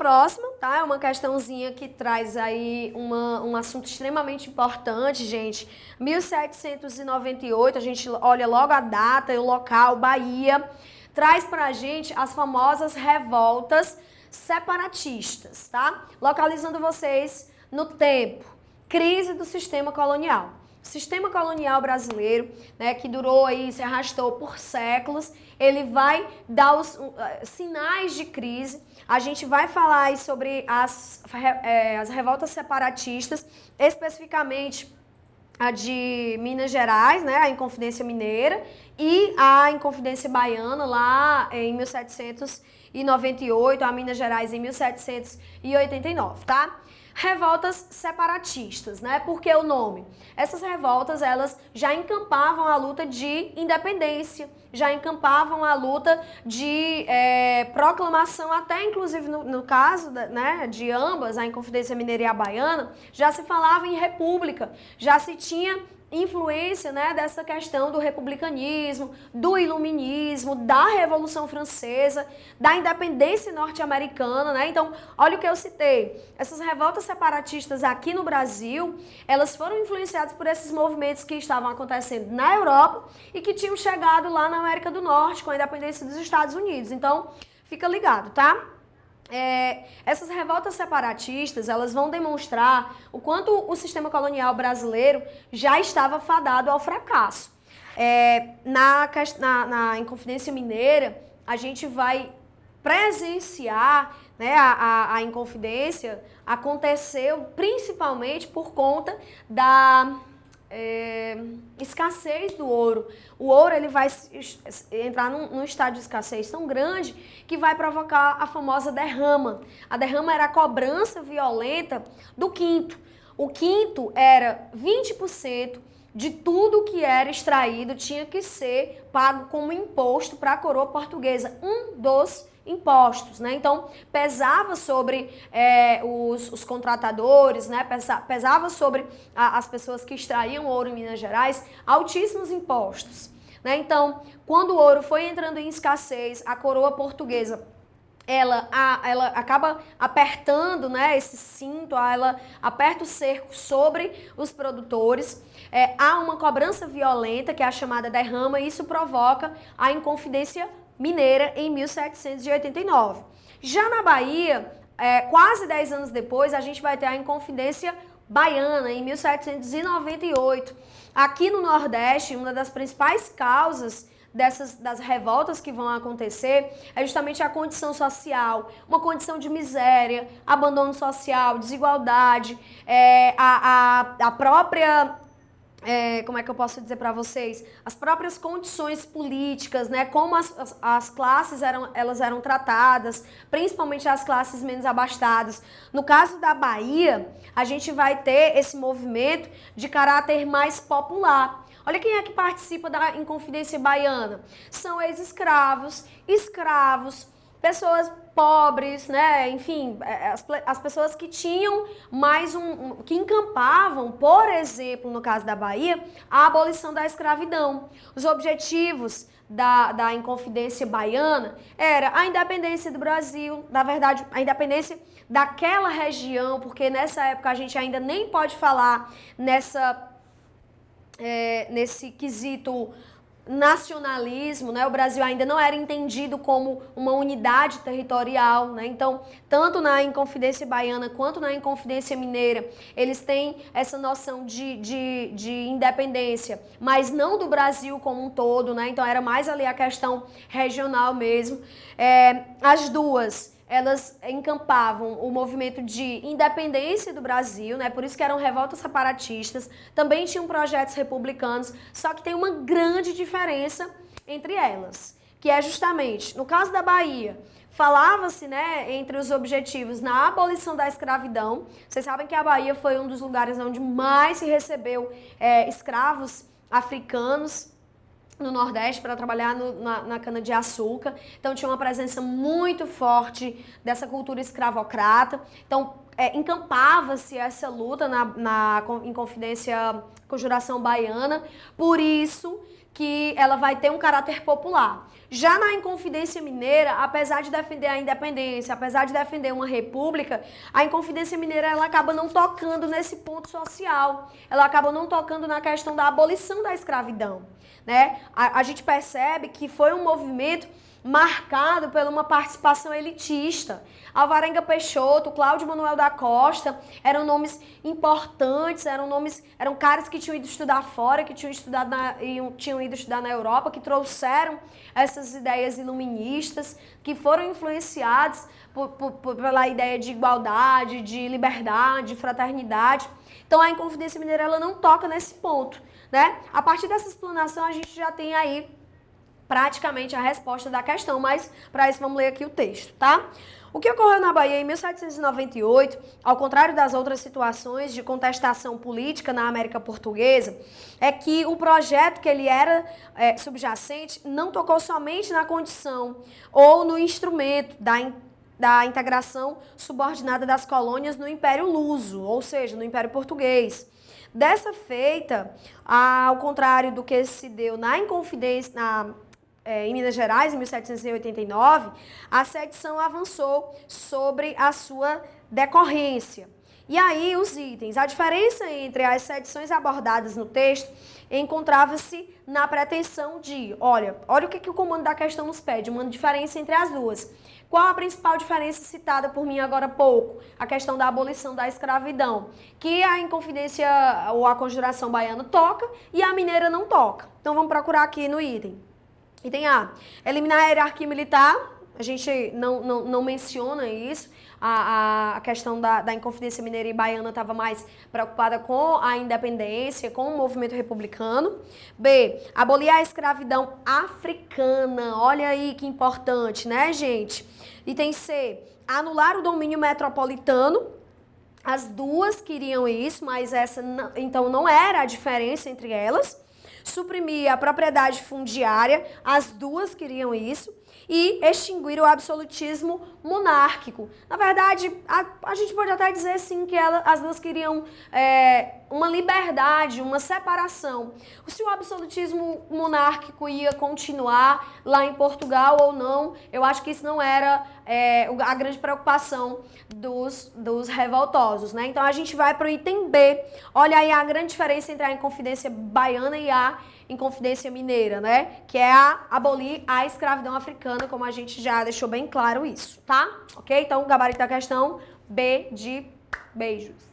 próxima, tá? É uma questãozinha que traz aí um assunto extremamente importante, gente. 1798, a gente olha logo a data e o local, Bahia, traz pra gente as famosas revoltas separatistas, tá? Localizando vocês no tempo. Crise do sistema colonial. O sistema colonial brasileiro, né, que durou aí, se arrastou por séculos, ele vai dar os sinais de crise. A gente vai falar aí sobre as revoltas separatistas, especificamente a de Minas Gerais, né, a Inconfidência Mineira, e a Inconfidência Baiana, lá em 1798, a Minas Gerais em 1789, tá? Revoltas separatistas, né? Por que o nome? Essas revoltas, elas já encampavam a luta de independência, já encampavam a luta de proclamação, até inclusive no caso né, de ambas, a Inconfidência Mineira e a Baiana, já se falava em república, já se tinha influência, né, dessa questão do republicanismo, do iluminismo, da Revolução Francesa, da independência norte-americana, né? Então, olha o que eu citei. Essas revoltas separatistas aqui no Brasil, elas foram influenciadas por esses movimentos que estavam acontecendo na Europa e que tinham chegado lá na América do Norte com a independência dos Estados Unidos. Então, fica ligado, tá? Essas revoltas separatistas, elas vão demonstrar o quanto o sistema colonial brasileiro já estava fadado ao fracasso. Na Inconfidência Mineira, a gente vai presenciar, né, a Inconfidência aconteceu principalmente por conta da escassez do ouro. O ouro ele vai entrar num estado de escassez tão grande que vai provocar a famosa derrama. A derrama era a cobrança violenta do quinto. O quinto era 20% de tudo que era extraído tinha que ser pago como imposto para a coroa portuguesa. Um dos impostos, né? Então, pesava sobre os contratadores, né? Pesava sobre as pessoas que extraíam ouro em Minas Gerais, altíssimos impostos, né? Então, quando o ouro foi entrando em escassez, a coroa portuguesa ela acaba apertando, né, esse cinto, ela aperta o cerco sobre os produtores, há uma cobrança violenta, que é a chamada derrama, e isso provoca a Inconfidência Mineira em 1789. Já na Bahia, quase 10 anos depois, a gente vai ter a Inconfidência Baiana, em 1798. Aqui no Nordeste, uma das principais causas das revoltas que vão acontecer é justamente a condição social, uma condição de miséria, abandono social, desigualdade, a própria... como é que eu posso dizer para vocês? As próprias condições políticas, né? Como as classes eram tratadas, principalmente as classes menos abastadas. No caso da Bahia, a gente vai ter esse movimento de caráter mais popular. Olha quem é que participa da Inconfidência Baiana. São ex-escravos, escravos, pessoas pobres, né? Enfim, as pessoas que tinham mais que encampavam, por exemplo, no caso da Bahia, a abolição da escravidão. Os objetivos da Inconfidência Baiana era a independência do Brasil, na verdade, a independência daquela região, porque nessa época a gente ainda nem pode falar nesse quesito nacionalismo, né? O Brasil ainda não era entendido como uma unidade territorial, né? Então, tanto na Inconfidência Baiana quanto na Inconfidência Mineira, eles têm essa noção de independência, mas não do Brasil como um todo, né? Então, era mais ali a questão regional mesmo. As duas, elas encampavam o movimento de independência do Brasil, né? Por isso que eram revoltas separatistas, também tinham projetos republicanos, só que tem uma grande diferença entre elas, que é justamente, no caso da Bahia, falava-se, né, entre os objetivos na abolição da escravidão. Vocês sabem que a Bahia foi um dos lugares onde mais se recebeu escravos africanos no Nordeste para trabalhar na cana-de-açúcar. Então tinha uma presença muito forte dessa cultura escravocrata. Então encampava-se essa luta na Inconfidência Conjuração Baiana. Por isso que ela vai ter um caráter popular. Já na Inconfidência Mineira, apesar de defender a independência, apesar de defender uma república, a Inconfidência Mineira ela acaba não tocando nesse ponto social. Ela acaba não tocando na questão da abolição da escravidão, né? A gente percebe que foi um movimento marcado por uma participação elitista. Alvarenga Peixoto, Cláudio Manuel da Costa, eram nomes importantes, eram caras que tinham ido estudar fora, que tinham ido estudar na Europa, que trouxeram essas ideias iluministas, que foram influenciados pela ideia de igualdade, de liberdade, de fraternidade. Então a Inconfidência Mineira ela não toca nesse ponto, né? A partir dessa explanação a gente já tem aí praticamente a resposta da questão, mas para isso vamos ler aqui o texto, tá? O que ocorreu na Bahia em 1798, ao contrário das outras situações de contestação política na América Portuguesa, é que o projeto que ele era subjacente não tocou somente na condição ou no instrumento da integração subordinada das colônias no Império Luso, ou seja, no Império Português. Dessa feita, ao contrário do que se deu na Inconfidência, em Minas Gerais, em 1789, a sedição avançou sobre a sua decorrência. E aí, os itens. A diferença entre as sedições abordadas no texto encontrava-se na pretensão de, olha o que o comando da questão nos pede, uma diferença entre as duas. Qual a principal diferença citada por mim agora há pouco? A questão da abolição da escravidão, que a Inconfidência ou a Conjuração Baiana toca e a mineira não toca. Então, vamos procurar aqui no item. Item A, eliminar a hierarquia militar, a gente não menciona isso, a questão da Inconfidência Mineira e Baiana estava mais preocupada com a independência, com o movimento republicano. B, abolir a escravidão africana, olha aí que importante, né, gente? Item C, anular o domínio metropolitano. As duas queriam isso, mas essa então não era a diferença entre elas. Suprimir a propriedade fundiária, as duas queriam isso, e extinguir o absolutismo monárquico. Na verdade, a gente pode até dizer sim que as duas queriam uma liberdade, uma separação. Se o absolutismo monárquico ia continuar lá em Portugal ou não, eu acho que isso não era a grande preocupação dos revoltosos, né? Então a gente vai para o item B. Olha aí a grande diferença entre a Inconfidência Baiana e a Inconfidência Mineira, né? Que é abolir a escravidão africana, como a gente já deixou bem claro isso, tá? Ok? Então, o gabarito da questão, B de beijos.